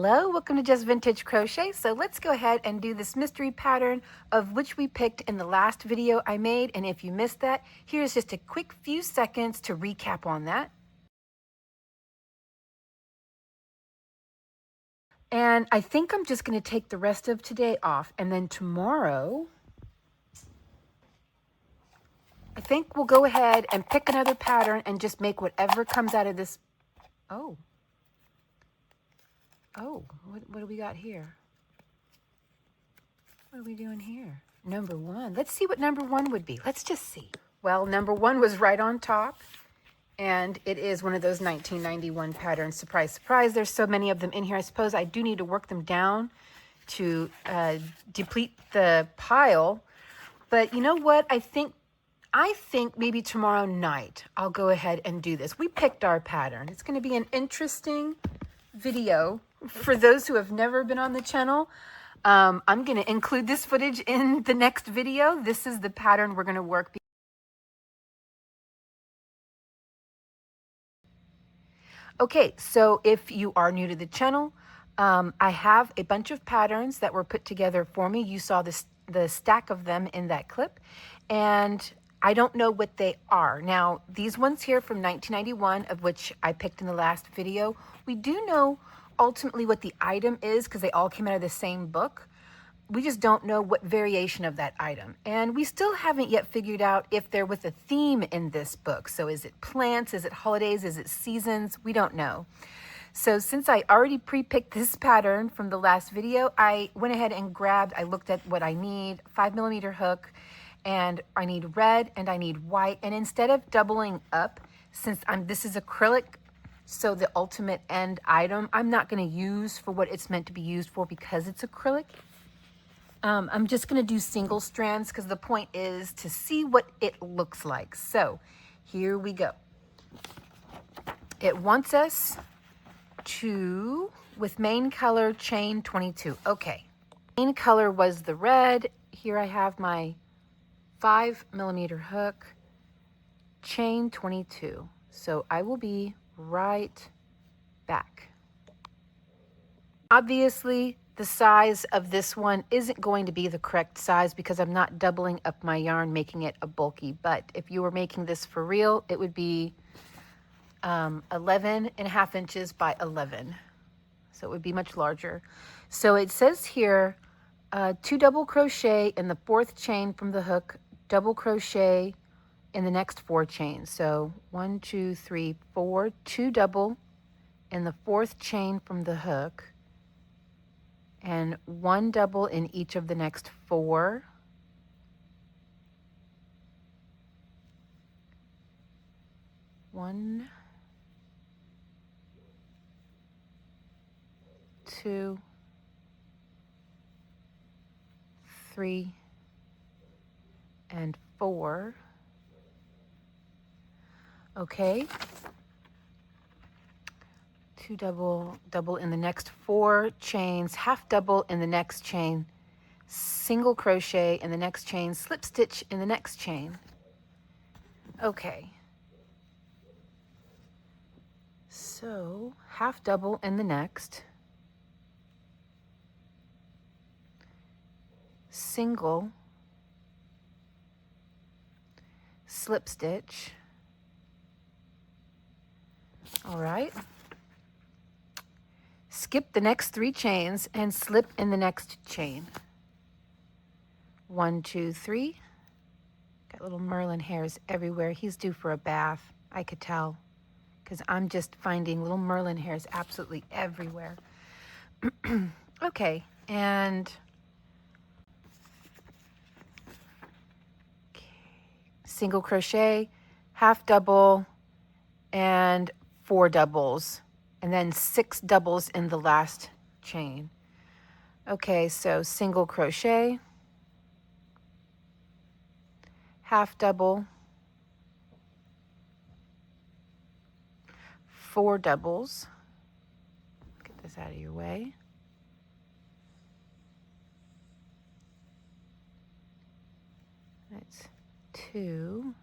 Hello, welcome to Just Vintage Crochet. So let's go ahead and do this mystery pattern of which we picked in the last video I made. And if you missed that, here's just a quick few seconds to recap on that. And I think I'm just going to take the rest of today off. And then tomorrow, I think we'll go ahead and pick another pattern and just make whatever comes out of this. Oh, what do we got here? What are we doing here? Number one. Let's see what number one would be. Let's just see. Well, number one was right on top. And it is one of those 1991 patterns. Surprise, surprise. There's so many of them in here. I suppose I do need to work them down to deplete the pile. But you know what? I think maybe tomorrow night I'll go ahead and do this. We picked our pattern. It's going to be an interesting video for those who have never been on the channel. I'm going to include this footage in the next video. This is the pattern we're going to work. Okay, so if you are new to the channel, I have a bunch of patterns that were put together for me. You saw the stack of them in that clip, and I don't know what they are. Now, these ones here from 1991, of which I picked in the last video, we do know ultimately what the item is because they all came out of the same book. We just don't know what variation of that item. And we still haven't yet figured out if they're with a theme in this book. So is it plants? Is it holidays? Is it seasons? We don't know. So since I already pre-picked this pattern from the last video, I went ahead and I looked at what I need, 5mm hook, and I need red and I need white. And instead of doubling up, since this is acrylic, so the ultimate end item, I'm not going to use for what it's meant to be used for because it's acrylic. I'm just going to do single strands because the point is to see what it looks like. So here we go. It wants us to, with main color, chain 22. Okay. Main color was the red. Here I have my 5mm hook, chain 22. So I will be right back. Obviously, the size of this one isn't going to be the correct size because I'm not doubling up my yarn, making it a bulky. But if you were making this for real, it would be 11.5 inches by 11. So it would be much larger. So it says here, 2 double crochet in the 4th chain from the hook, double crochet in the next 4 chains. So 1, 2, 3, 4, 2 double in the 4th chain from the hook, and 1 double in each of the next 4. One, 2, 3, and 4. Okay. 2 double in the next 4 chains, half double in the next chain, single crochet in the next chain, slip stitch in the next chain. Okay. So half double in the next, single, slip stitch. All right. Skip the next 3 chains and slip in the next chain. 1, 2, 3. Got little Merlin hairs everywhere. He's due for a bath. I could tell because I'm just finding little Merlin hairs absolutely everywhere. Okay, and single crochet, half double, and 4 doubles, and then 6 doubles in the last chain. Okay, so single crochet, half double, 4 doubles. Get this out of your way. That's 2.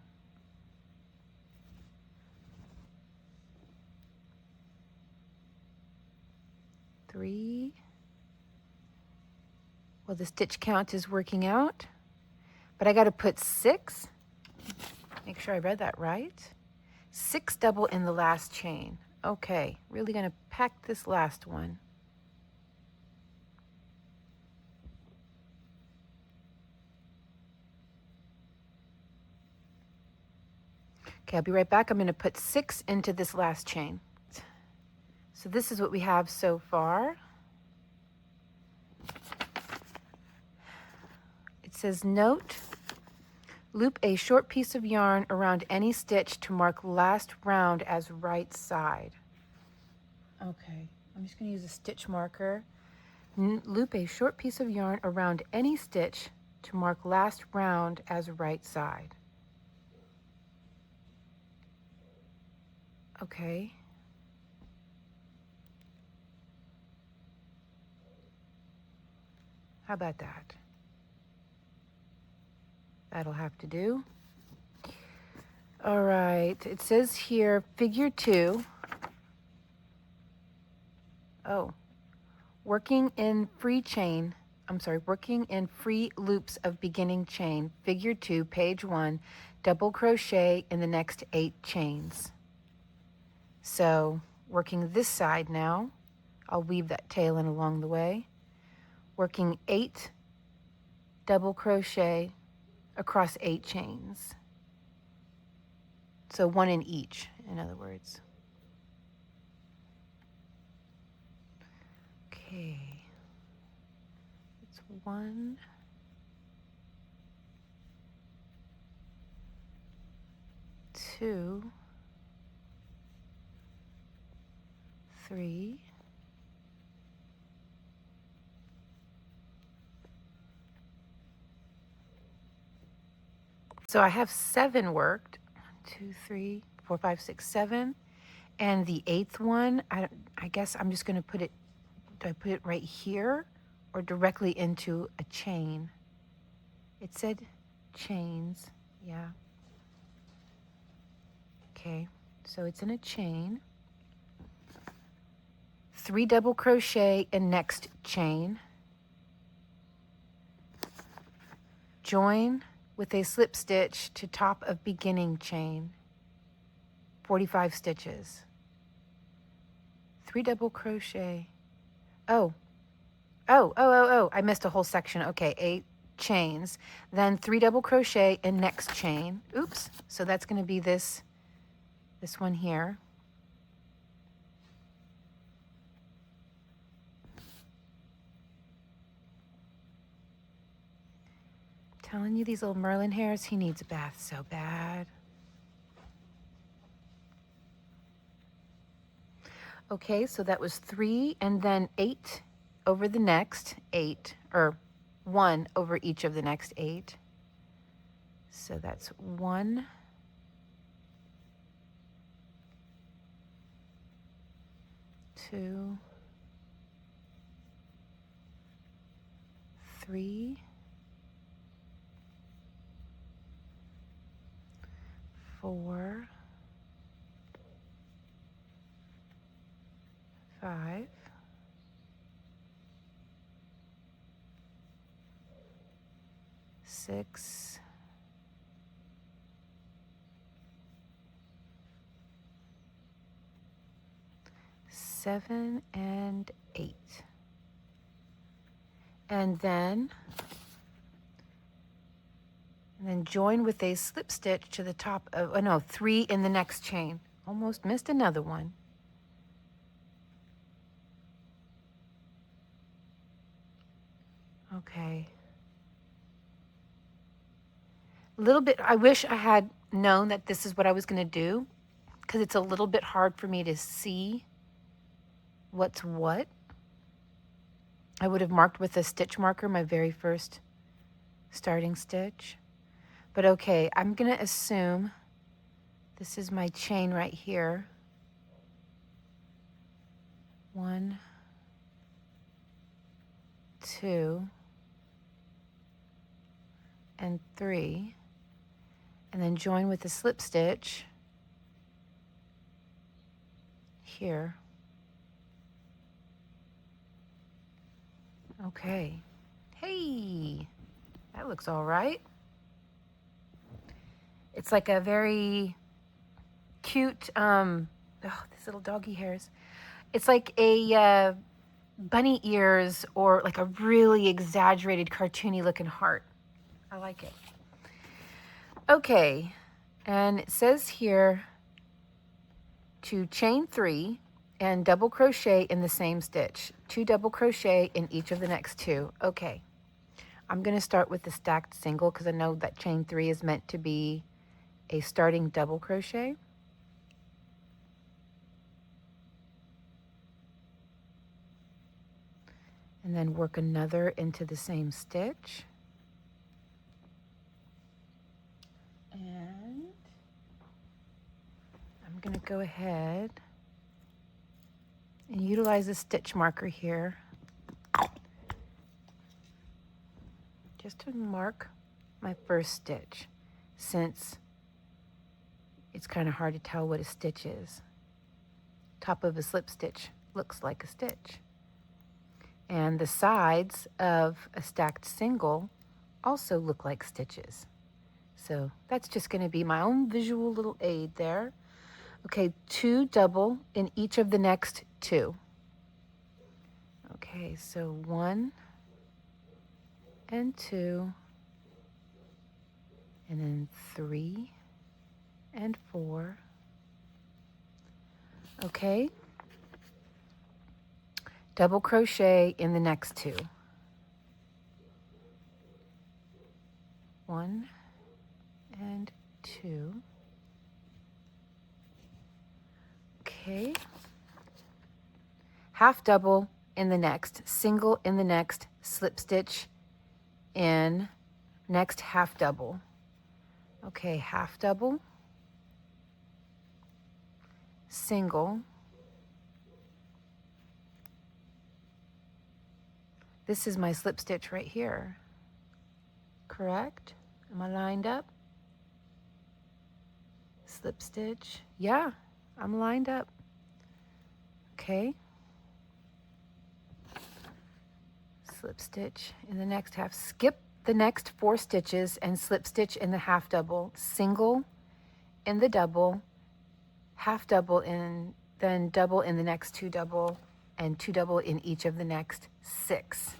3. Well, the stitch count is working out, but I got to put 6. Make sure I read that right. 6 double in the last chain. Okay, really going to pack this last one. Okay, I'll be right back. I'm going to put 6 into this last chain. So this is what we have so far. It says, note, loop a short piece of yarn around any stitch to mark last round as right side. Okay, I'm just going to use a stitch marker. Loop a short piece of yarn around any stitch to mark last round as right side. Okay. How about that? That'll have to do. All right, it says here, figure 2. Oh, working in free loops of beginning chain, figure 2, page 1, double crochet in the next 8 chains. So working this side now, I'll weave that tail in along the way, working 8 double crochet across 8 chains. So 1 in each, in other words. Okay. It's 1, 2, 3, 4. So I have 7 worked. 2, 3, 4, 5, 6, 7. And the 8th one, I guess I'm just going to put it, do I put it right here or directly into a chain? It said chains, yeah. Okay, so it's in a chain. 3 double crochet in next chain. Join with a slip stitch to top of beginning chain. 45 stitches. 3 double crochet. Oh, I missed a whole section. Okay, 8 chains. Then 3 double crochet in next chain. Oops, so that's going to be this one here. Telling you, these little Merlin hairs, he needs a bath so bad. Okay, so that was 3 and then 8 over the next 8, or 1 over each of the next 8. So that's 1, 2, 3, 4, 5, 6, 7, and 8. And then join with a slip stitch to the top of, 3 in the next chain. Almost missed another one. Okay. A little bit, I wish I had known that this is what I was going to do, because it's a little bit hard for me to see what's what. I would have marked with a stitch marker my very first starting stitch. But okay, I'm going to assume this is my chain right here. 1, 2, and 3. And then join with a slip stitch here. Okay. Hey, that looks all right. It's like a very cute, oh, these little doggy hairs. It's like a bunny ears or like a really exaggerated cartoony looking heart. I like it. Okay, and it says here to chain 3 and double crochet in the same stitch. 2 double crochet in each of the next 2. Okay, I'm going to start with the stacked single because I know that chain 3 is meant to be a starting double crochet. And then work another into the same stitch. And I'm going to go ahead and utilize a stitch marker here just to mark my first stitch, since it's kind of hard to tell what a stitch is. Top of a slip stitch looks like a stitch. And the sides of a stacked single also look like stitches. So that's just going to be my own visual little aid there. Okay, 2 double in each of the next 2. Okay, so 1 and 2, and then 3 and 4. Okay, double crochet in the next 2. 1 and 2. Okay, half double in the next, single in the next, slip stitch in next half double. Okay, half double, single. This is my slip stitch right here, correct? Am I lined up? Slip stitch, yeah, I'm lined up. Okay, slip stitch in the next half, skip the next 4 stitches and slip stitch in the half double, single in the double, half double in, then double in the next 2 double, and 2 double in each of the next 6.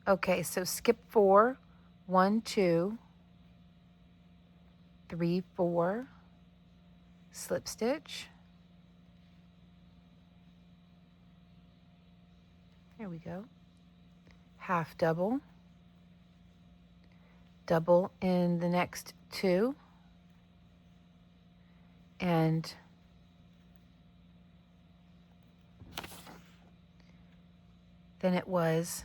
Okay, so skip 4, 1, 2, 3, 4, slip stitch. There we go. Half double, double in the next 2, and then it was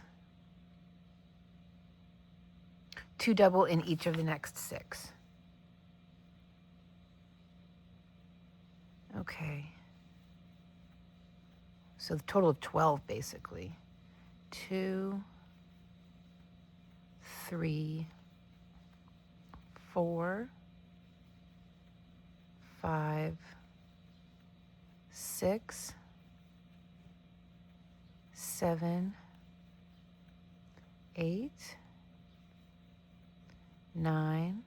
2 double in each of the next 6. Okay. So the total of 12 basically. 2, 3, 4, 5, 6, 7, 8, 9,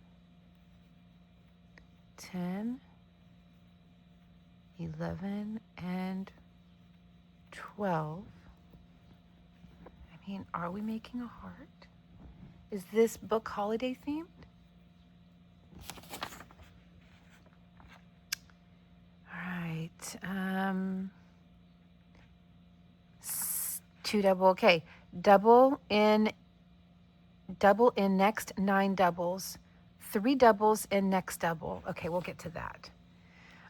10, 11, and 12. I mean, are we making a heart? Is this book holiday themed? All right. 2 double. Okay. Double in next 9 doubles. 3 doubles in next double. Okay, we'll get to that.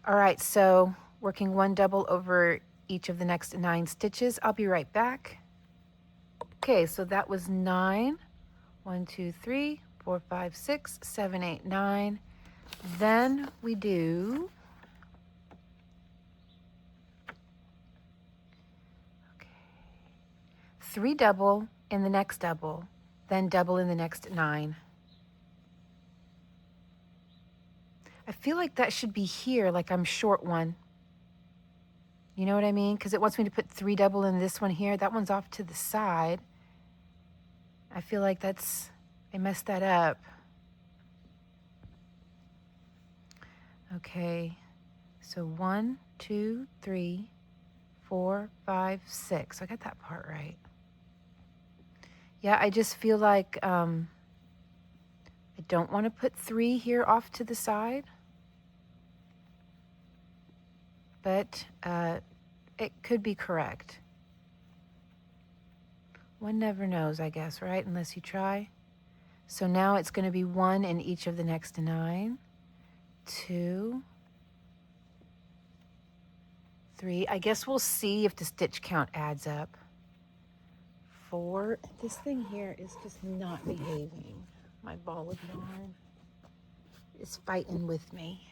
All right, so working 1 double over each of the next 9 stitches. I'll be right back. Okay, so that was 9. 1, 2, 3, 4, 5, 6, 7, 8, 9. Then we do 3 double in the next double, then double in the next 9. I feel like that should be here, like I'm short 1. You know what I mean? Because it wants me to put 3 double in this one here. That one's off to the side. I feel like I messed that up. Okay, so 1, 2, 3, 4, 5, 6. I got that part right. Yeah, I just feel like I don't want to put 3 here off to the side, but it could be correct. One never knows, I guess, right? Unless you try. So now it's going to be 1 in each of the next 9, 2, 3. I guess we'll see if the stitch count adds up. 4. This thing here is just not behaving. My ball of yarn is fighting with me.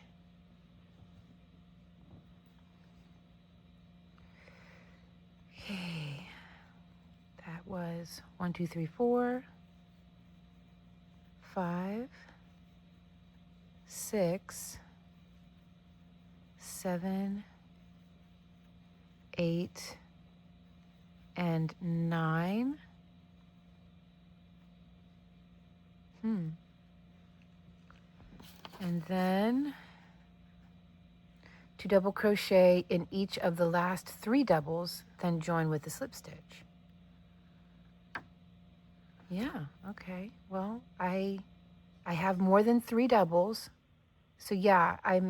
Okay, that was 1, 2, 3, 4, 5, 6, 7, 8, and 9. And then 2 double crochet in each of the last 3 doubles, then join with the slip stitch. Yeah, okay. Well, I have more than 3 doubles. So yeah, I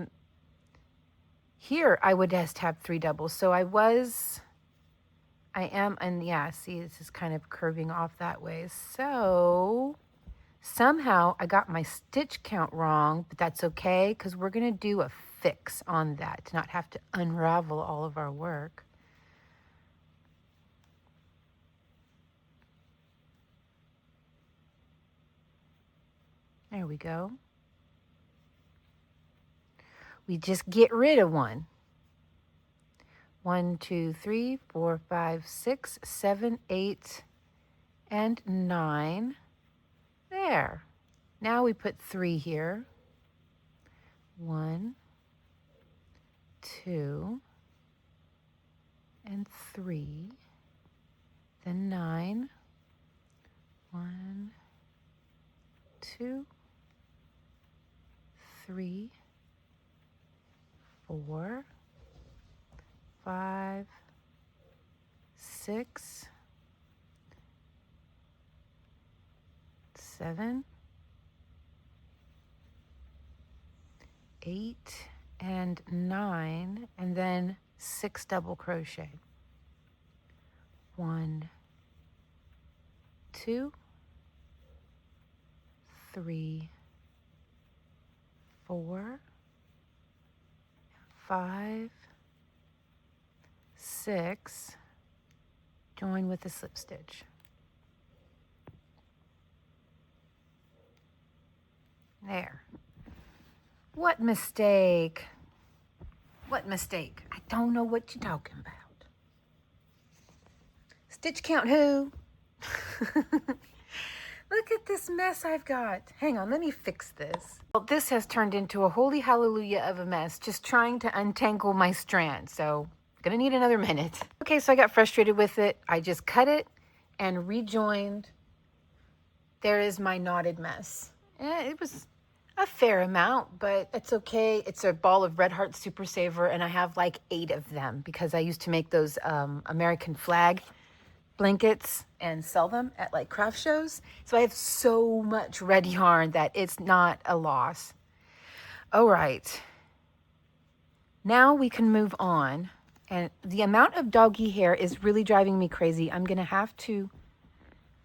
would just have 3 doubles. So I am, and yeah, see, this is kind of curving off that way. So somehow I got my stitch count wrong, but that's okay because we're going to do a fix on that to not have to unravel all of our work. There we go. We just get rid of 1. 1, 2, 3, 4, 5, 6, 7, 8, and 9. There. Now we put 3 here. 1, 2, and 3. Then 9. 1, 2, 3, 4, 5, 6, 7, 8, and 9, and then 6 double crochet. 1, 2, 3, 4, 5, 6, join with the slip stitch. There. What mistake? What mistake? I don't know what you're talking about. Stitch count who? Look at this mess I've got. Hang on, let me fix this. Well, this has turned into a holy hallelujah of a mess, just trying to untangle my strand. So, gonna need another minute. Okay, so I got frustrated with it. I just cut it and rejoined. There is my knotted mess. It was a fair amount, but it's okay. It's a ball of Red Heart Super Saver, and I have like 8 of them because I used to make those American flag blankets and sell them at like craft shows. So I have so much red yarn that it's not a loss. All right. Now we can move on. And the amount of doggy hair is really driving me crazy. I'm going to have to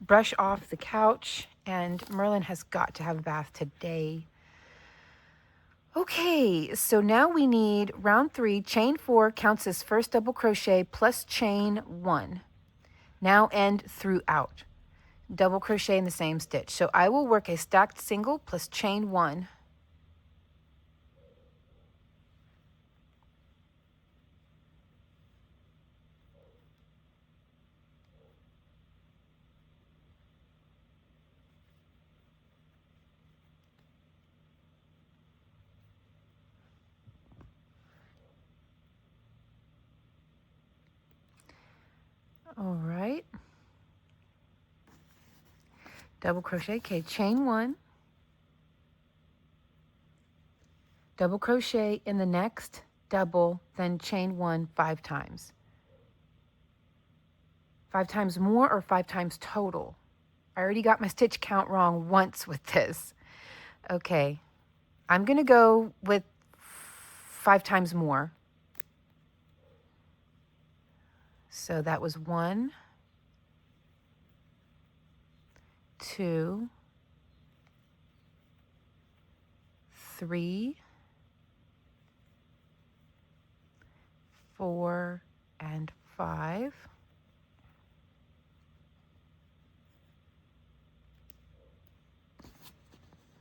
brush off the couch, and Merlin has got to have a bath today. Okay, so now we need round 3, chain 4 counts as first double crochet plus chain 1. Now end throughout. Double crochet in the same stitch. So I will work a stacked single plus chain 1. All right. double crochet. Okay, chain 1, double crochet in the next double, then chain 1 5 times. 5 times more or 5 times total? I already got my stitch count wrong once with this. Okay, I'm going to go with 5 times more. So that was 1, 2, 3, 4, and 5.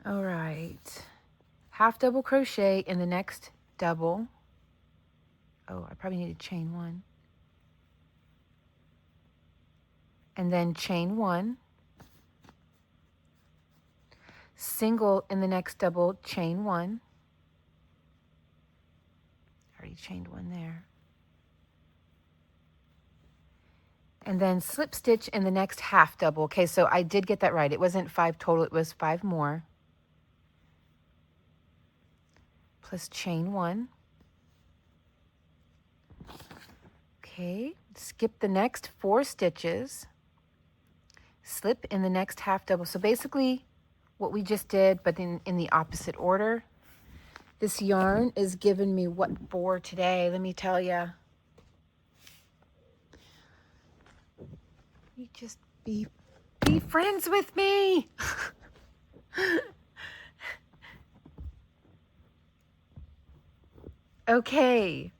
All right. Half double crochet in the next double. Oh, I probably need to chain 1. And then chain 1. Single in the next double, chain 1. Already chained 1 there. And then slip stitch in the next half double. Okay, so I did get that right. It wasn't 5 total, it was 5 more. Plus chain 1. Okay, skip the next 4 stitches. Slip in the next half double. So basically what we just did, but in the opposite order. This yarn is giving me what for today, let me tell you. You just be friends with me. Okay.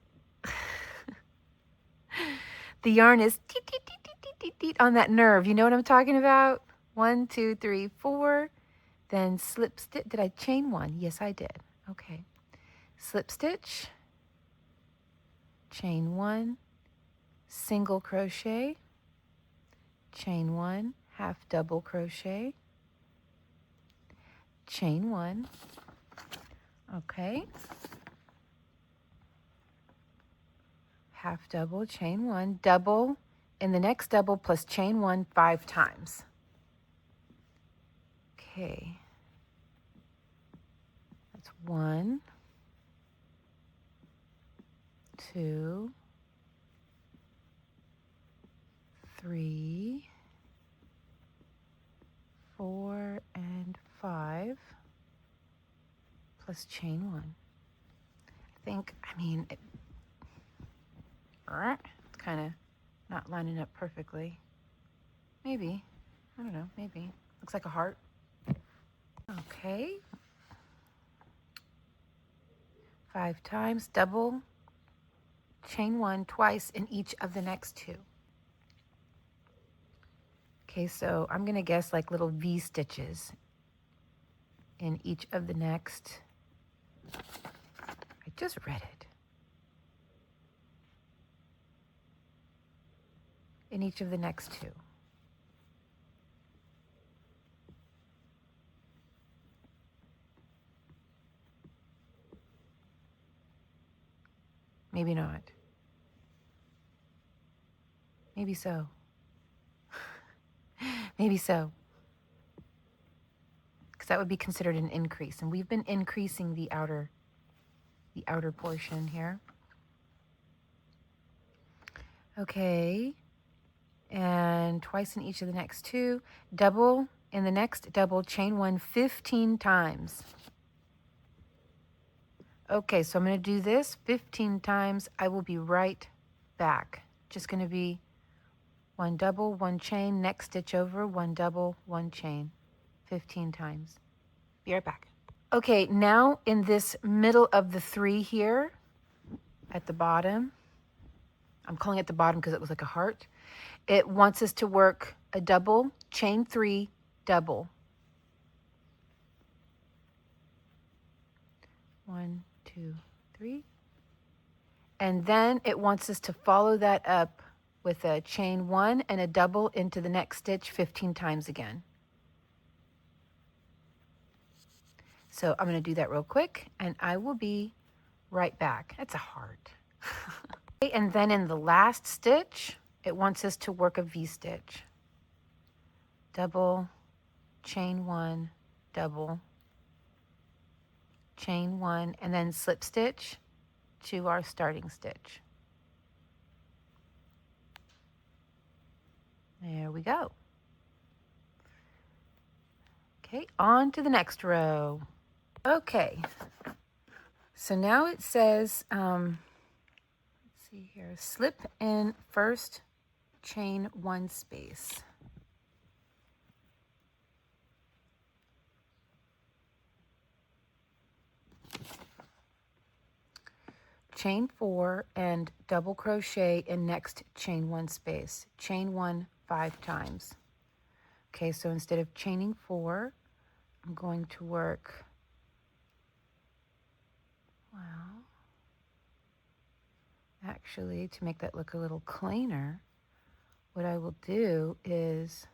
The yarn is teet, teet, teet, teet, teet, teet, teet on that nerve. You know what I'm talking about? 1, 2, 3, 4. Then slip stitch. Did I chain 1? Yes, I did. Okay. Slip stitch. Chain 1. Single crochet. Chain 1. Half double crochet. Chain 1. Okay. Half double, chain 1, double in the next double plus chain 1 5 times. Okay. That's 1, 2, 3, 4, and 5 plus chain 1. It's kind of not lining up perfectly. Maybe. I don't know. Maybe. Looks like a heart. Okay. 5 times, double, chain 1 twice in each of the next 2. Okay, so I'm going to guess like little V stitches in each of the next. I just read it. In each of the next 2. Maybe not. Maybe so. Maybe so. Because that would be considered an increase. And we've been increasing the outer portion here. Okay. And twice in each of the next 2. Double in the next double, chain 1 15 times. Okay, so I'm going to do this 15 times. I will be right back. Just going to be 1 double, 1 chain, next stitch over, 1 double, 1 chain, 15 times. Be right back. Okay, now in this middle of the 3 here at the bottom, I'm calling it the bottom because it was like a heart. It wants us to work a double, chain 3, double. 1, 2, 3. And then it wants us to follow that up with a chain 1 and a double into the next stitch 15 times again. So I'm going to do that real quick and I will be right back. That's a heart. And then in the last stitch, it wants us to work a V stitch. Double, chain 1, double, chain 1, and then slip stitch to our starting stitch. There we go. Okay, on to the next row. Okay, so now it says, let's see here, slip in first, chain 1 space. Chain 4 and double crochet in next chain 1 space. Chain 1 5 times. Okay, so instead of chaining 4, I'm going to work, well, actually, to make that look a little cleaner, what I will do is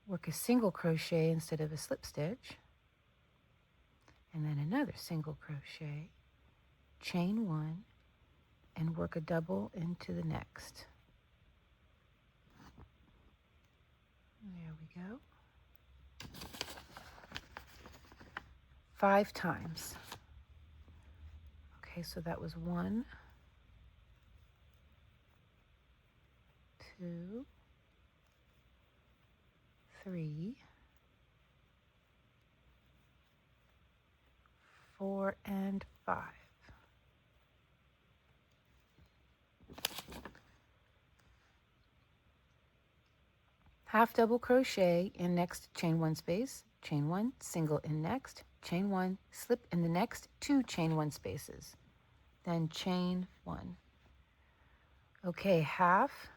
work a single crochet instead of a slip stitch, and then another single crochet, chain 1, and work a double into the next. There we go. 5 times. Okay, so that was 1, 2, 3, 4, and 5. Half double crochet in next chain 1 space, chain 1, single in next, chain 1, slip in the next 2 chain 1 spaces, then chain 1. Okay, half,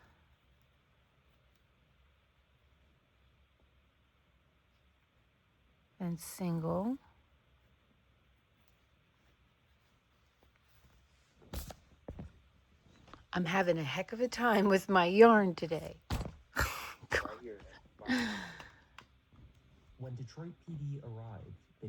and single, I'm having a heck of a time with my yarn today. When Detroit PD arrived, they...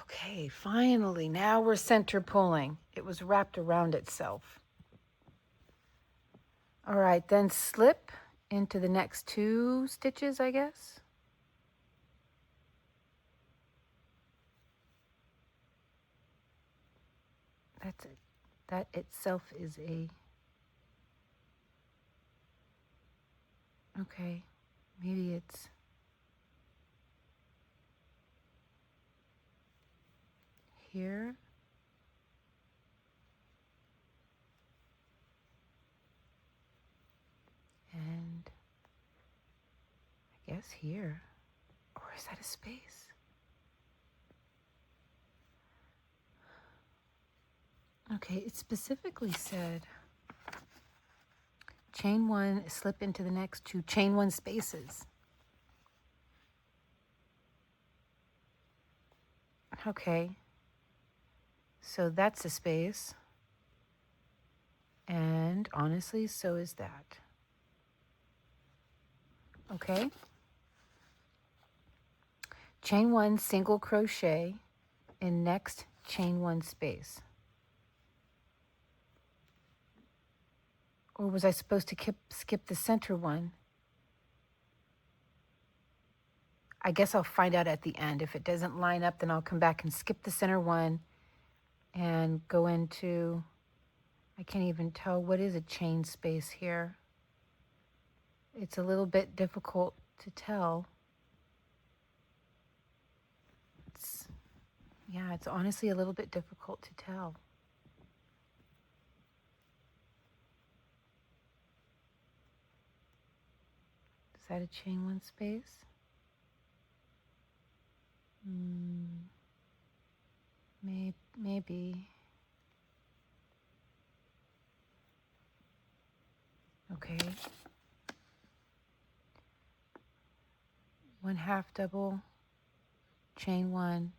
Okay, finally, now we're center pulling. It was wrapped around itself. All right, then slip into the next 2 stitches, I guess. That's it. That itself is a, okay, maybe it's here. And I guess here. Or is that a space? Okay, it specifically said chain 1, slip into the next 2 chain 1 spaces. Okay, so that's a space. And honestly, so is that. Okay. Chain 1, single crochet in next chain 1 space. Or was I supposed to skip the center one? I guess I'll find out at the end. If it doesn't line up, then I'll come back and skip the center one and go into, I can't even tell, what is a chain space here? It's a little bit difficult to tell. Yeah, it's honestly a little bit difficult to tell. Is that a chain 1 space? Maybe. Okay. 1/2 double, chain 1,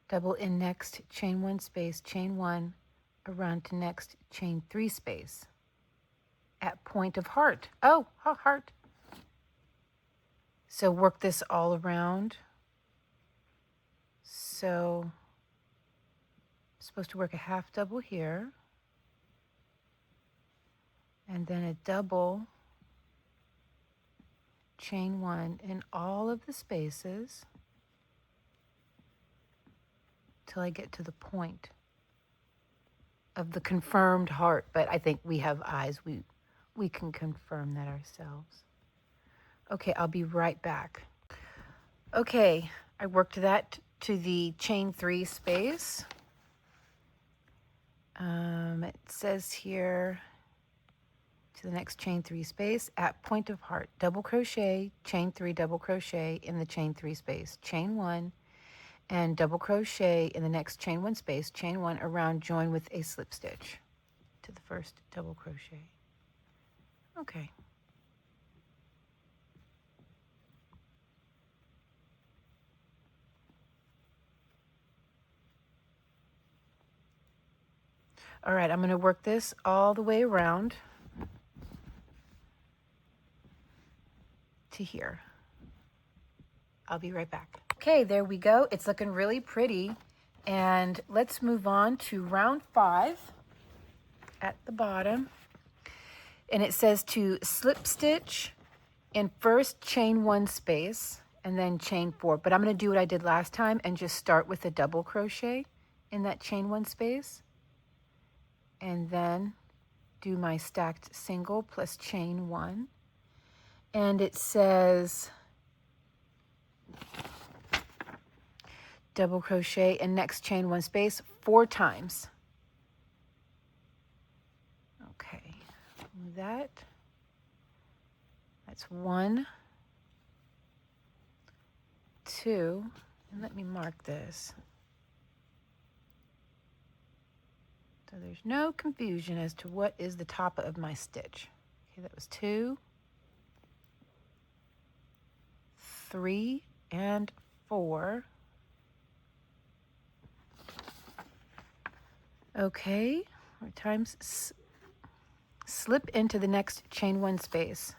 double in next, chain 1 space, chain 1, around to next, chain 3 space. At point of heart. Oh, heart. So work this all around. So I'm supposed to work a 1/2 double here. and then a double chain 1 in all of the spaces till I get to the point of the confirmed heart, but I think we have eyes. We can confirm that ourselves. Okay, I'll be right back. Okay, I worked that to the chain 3 space. It says here to the next chain 3 space at point of heart, double crochet, chain 3, double crochet in the chain 3 space, chain 1, and double crochet in the next chain 1 space, chain 1 around, join with a slip stitch to the first double crochet. Okay. All right, I'm going to work this all the way around to here. I'll be right back. Okay, there we go. It's looking really pretty. And let's move on to round 5 at the bottom. And it says to slip stitch in first chain 1 space and then chain 4. But I'm going to do what I did last time and just start with a double crochet in that chain 1 space. And then do my stacked single plus chain 1. And it says double crochet in next chain 1 space 4 times. Okay, that's 1, 2, and let me mark this so there's no confusion as to what is the top of my stitch. Okay, that was 2, 3, and 4. Okay, 4 times. Slip into the next chain 1 space.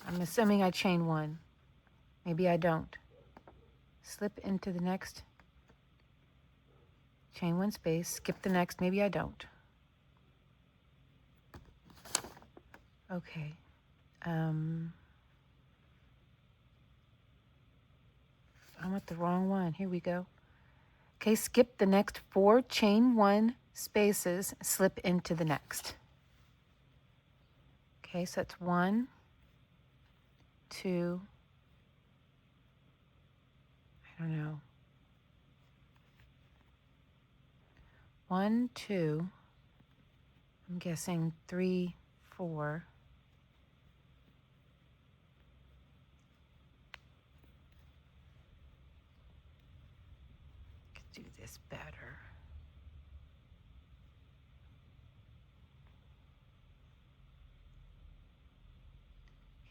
I'm assuming I chain 1. Maybe I don't. Slip into the next chain 1 space, skip the next, maybe I don't. Okay. I'm at the wrong one. Here we go. Okay, skip the next 4 chain 1 spaces, slip into the next. Okay, so that's 1, 2, I don't know. 1, 2, I'm guessing 3, 4. Could do this better.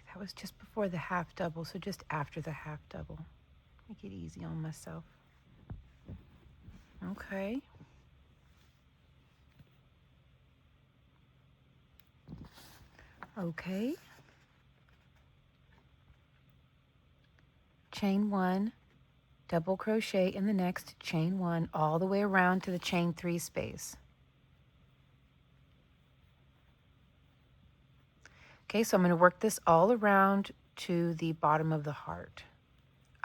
That was just before the half double, so just after the half double. Make it easy on myself. Okay. Okay. Chain 1, double crochet in the next chain 1 all the way around to the chain 3 space. Okay, so I'm going to work this all around to the bottom of the heart.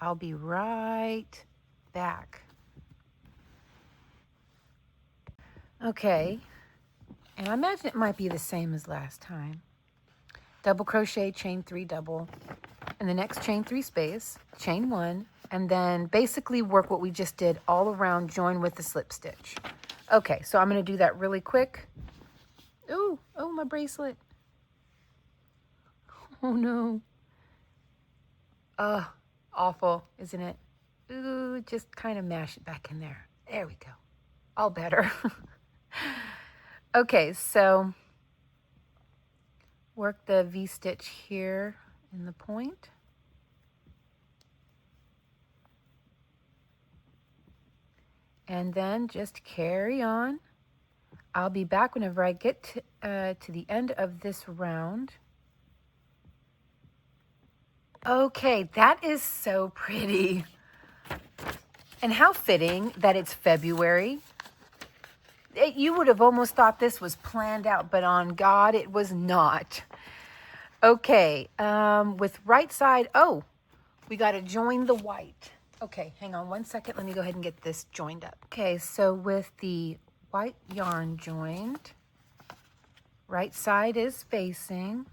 I'll be right back. Okay, and I imagine it might be the same as last time. Double crochet, chain 3 double, in the next chain 3 space, chain 1, and then basically work what we just did all around, join with the slip stitch. Okay, so I'm going to do that really quick. Ooh, oh, my bracelet. Oh no. Awful, isn't it? Ooh, just kind of mash it back in there. There we go. All better. Okay, so work the V-stitch here in the point. And then just carry on. I'll be back whenever I get to the end of this round. Okay, that is so pretty. And how fitting that it's February. You would have almost thought this was planned out, but on God, it was not. Okay, with right side, oh, we got to join the white. Okay, hang on one second. Let me go ahead and get this joined up. Okay, so with the white yarn joined, right side is facing,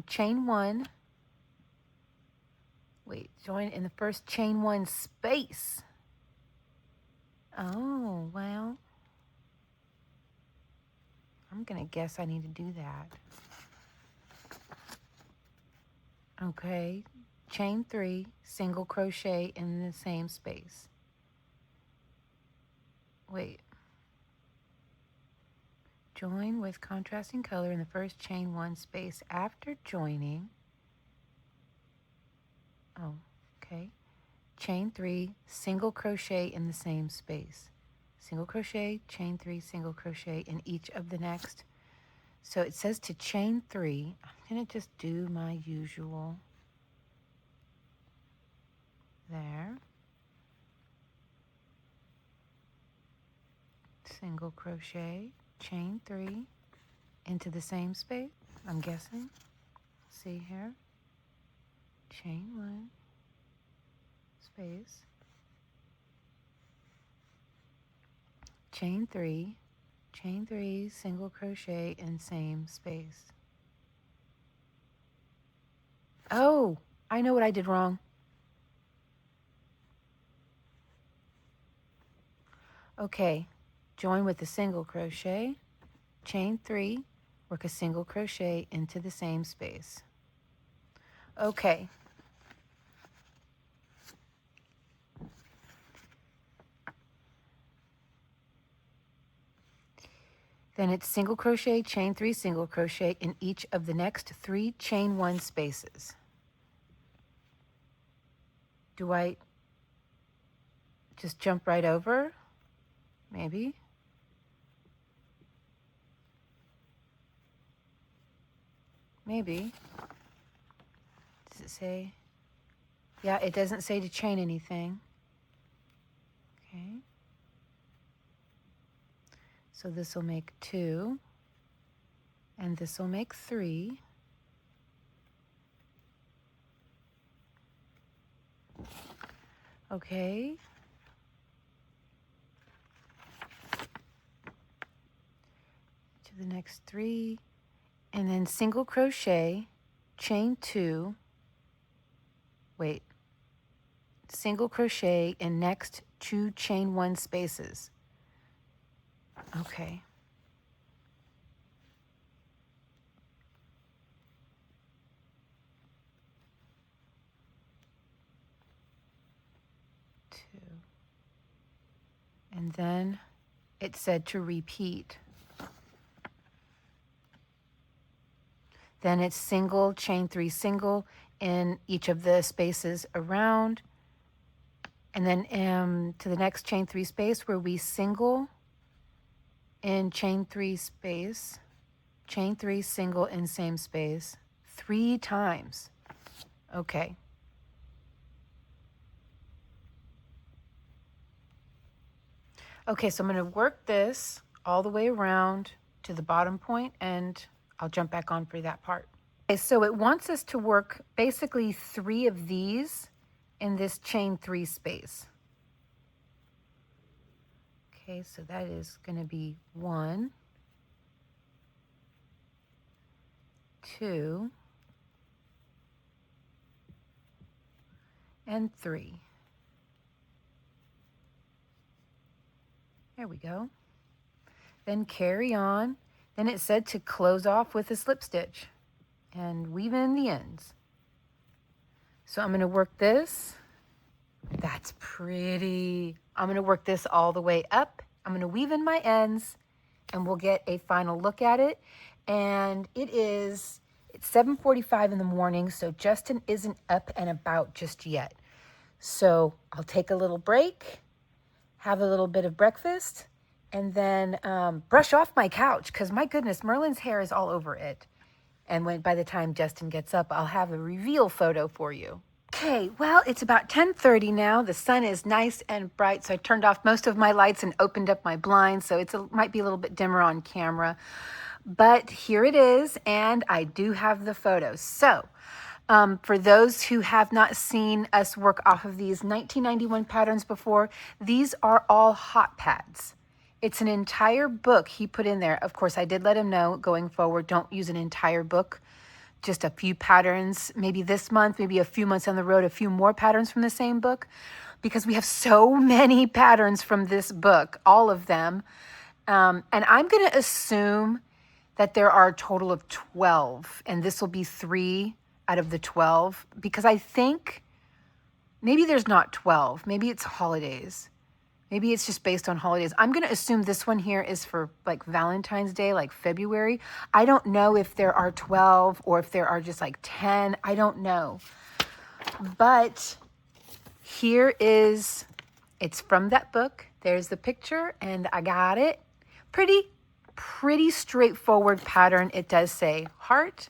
chain one. Wait, join in the first chain one space. Oh, well, I'm going to guess I need to do that. Okay, chain three, single crochet in the same space. Wait. Join with contrasting color in the first chain one space after joining. Oh, okay. Chain three, single crochet in the same space. Single crochet, chain three, single crochet in each of the next. So it says to chain three. I'm going to just do my usual there. Single crochet, chain three into the same space, I'm guessing. See here. Chain one, space. Chain three, single crochet in same space. Oh, I know what I did wrong. Okay, join with a single crochet, chain three, work a single crochet into the same space. Okay. Then it's single crochet, chain three, single crochet in each of the next three chain one spaces. Do I just jump right over? Maybe. Maybe. Does it say? Yeah, it doesn't say to chain anything. Okay. So this will make two, and this will make three. Okay. To the next three, and then single crochet, chain two. Wait. Single crochet in next two chain one spaces. Okay. Two. And then it said to repeat. Then it's single, chain three, single in each of the spaces around. And then to the next chain three space where we single in chain three space, chain three, single in same space, 3 times. Okay. Okay, so I'm going to work this all the way around to the bottom point, and I'll jump back on for that part. Okay, so it wants us to work basically 3 of these in this chain three space. Okay, so that is going to be 1, 2, and 3. There we go. Then carry on. Then it said to close off with a slip stitch and weave in the ends. So I'm going to work this. That's pretty. I'm going to work this all the way up. I'm going to weave in my ends, and we'll get a final look at it. And it's 7:45 in the morning, so Justin isn't up and about just yet. So I'll take a little break, have a little bit of breakfast, and then brush off my couch, because my goodness, Merlin's hair is all over it. And by the time Justin gets up, I'll have a reveal photo for you. Okay, well, it's about 10:30 now. The sun is nice and bright, so I turned off most of my lights and opened up my blinds, so might be a little bit dimmer on camera. But here it is, and I do have the photos. So, for those who have not seen us work off of these 1991 patterns before, these are all hot pads. It's an entire book he put in there. Of course, I did let him know going forward, don't use an entire book, just a few patterns, maybe this month, maybe a few months down the road, a few more patterns from the same book, because we have so many patterns from this book, all of them. And I'm going to assume that there are a total of 12, and this will be 3 out of the 12, because I think maybe there's not 12. Maybe it's holidays. Maybe it's just based on holidays. I'm going to assume this one here is for like Valentine's Day, like February. I don't know if there are 12 or if there are just like 10. I don't know. But here is, it's from that book. There's the picture and I got it. Pretty straightforward pattern. It does say heart.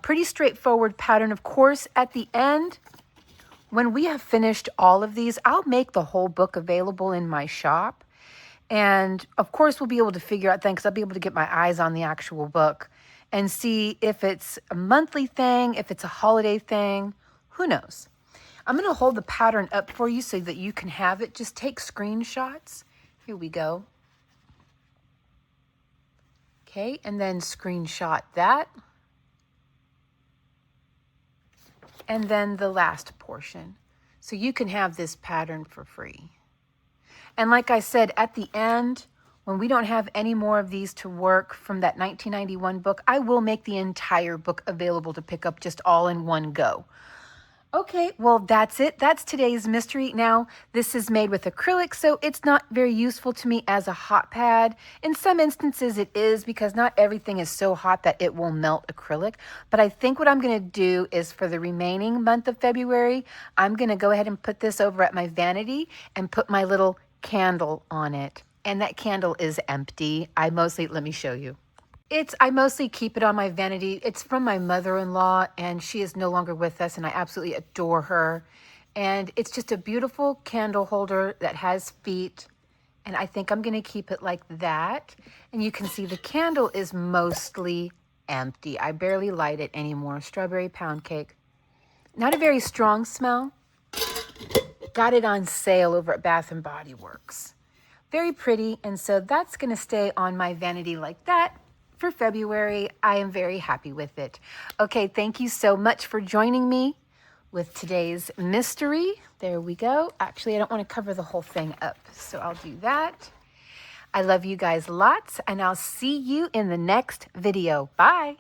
Pretty straightforward pattern. Of course, at the end, when we have finished all of these, I'll make the whole book available in my shop. And of course, we'll be able to figure out things. I'll be able to get my eyes on the actual book and see if it's a monthly thing, if it's a holiday thing, who knows? I'm going to hold the pattern up for you so that you can have it. Just take screenshots. Here we go. Okay, and then screenshot that. And then the last portion. So you can have this pattern for free. And like I said, at the end, when we don't have any more of these to work from that 1991 book, I will make the entire book available to pick up just all in one go. Okay, well, that's it. That's today's mystery. Now, this is made with acrylic, so it's not very useful to me as a hot pad. In some instances, it is, because not everything is so hot that it will melt acrylic. But I think what I'm going to do is for the remaining month of February, I'm going to go ahead and put this over at my vanity and put my little candle on it. And that candle is empty. Let me show you. I mostly keep it on my vanity. It's from my mother-in-law, and she is no longer with us, and I absolutely adore her. And it's just a beautiful candle holder that has feet, and I think I'm going to keep it like that. And you can see the candle is mostly empty. I barely light it anymore. Strawberry pound cake. Not a very strong smell. Got it on sale over at Bath and Body Works. Very pretty, and so that's going to stay on my vanity like that. For February, I am very happy with it. Okay, thank you so much for joining me with today's mystery. There we go. Actually, I don't want to cover the whole thing up, so I'll do that. I love you guys lots, and I'll see you in the next video. Bye.